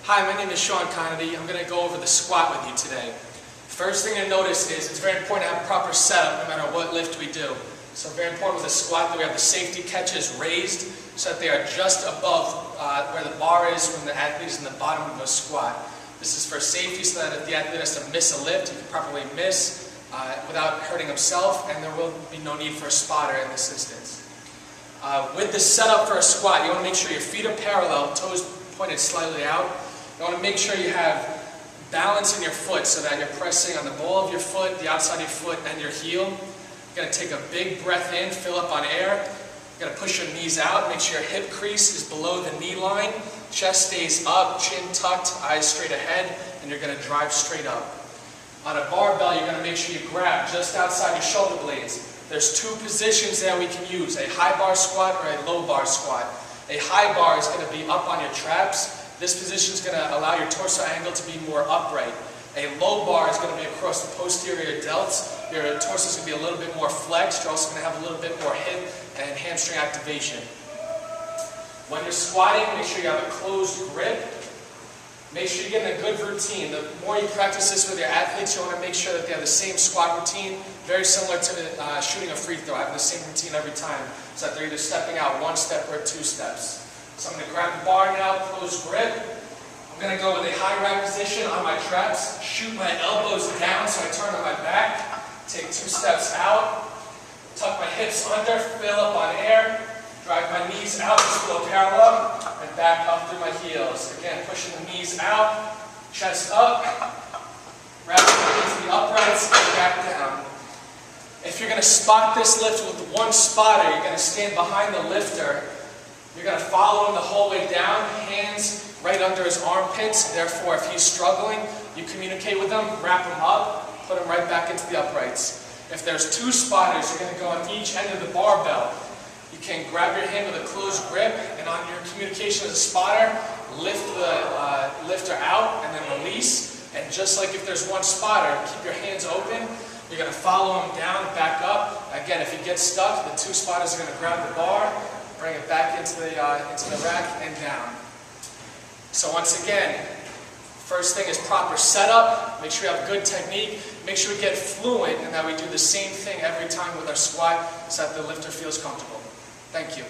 Hi, my name is Sean Connedy. I'm going to go over the squat with you today. First thing to notice is it's very important to have a proper setup no matter what lift we do. So very important with the squat that we have the safety catches raised so that they are just above where the bar is when the athlete is in the bottom of a squat. This is for safety so that if the athlete has to miss a lift, he can properly miss without hurting himself, and there will be no need for a spotter in this instance. With the setup for a squat, you want to make sure your feet are parallel, toes pointed slightly out. You want to make sure you have balance in your foot so that you're pressing on the ball of your foot, the outside of your foot, and your heel. You're going to take a big breath in, fill up on air. You're going to push your knees out, make sure your hip crease is below the knee line, chest stays up, chin tucked, eyes straight ahead, and you're going to drive straight up. On a barbell, you're going to make sure you grab just outside your shoulder blades. There's two positions there we can use, a high bar squat or a low bar squat. A high bar is going to be up on your traps. This position is going to allow your torso angle to be more upright. A low bar is going to be across the posterior delts. Your torso is going to be a little bit more flexed. You're also going to have a little bit more hip and hamstring activation. When you're squatting, make sure you have a closed grip. Make sure you're getting a good routine. The more you practice this with your athletes, you want to make sure that they have the same squat routine, very similar to shooting a free throw, having the same routine every time, so that they're either stepping out one step or two steps. So I'm going to grab the bar now, close grip. I'm going to go with a high rack position on my traps, shoot my elbows down so I turn on my back, take 2 steps out, tuck my hips under, fill up on air, drive my knees out just below parallel, and back up through my heels. Again, pushing the knees out, chest up, wrapping into the uprights, and back down. If you're going to spot this lift with one spotter, you're going to stand behind the lifter. You're going to follow him the whole way down, hands right under his armpits. Therefore, if he's struggling, you communicate with him, wrap him up, put him right back into the uprights. If there's 2 spotters, you're going to go on each end of the barbell. You can grab your hand with a closed grip, and on your communication as a spotter, lift the lifter out and then release. And just like if there's 1 spotter, keep your hands open. You're going to follow him down, back up. Again, if he gets stuck, the 2 spotters are going to grab the bar, bring it back into the rack and down. So once again, first thing is proper setup. Make sure you have good technique. Make sure we get fluent and that we do the same thing every time with our squat so that the lifter feels comfortable. Thank you.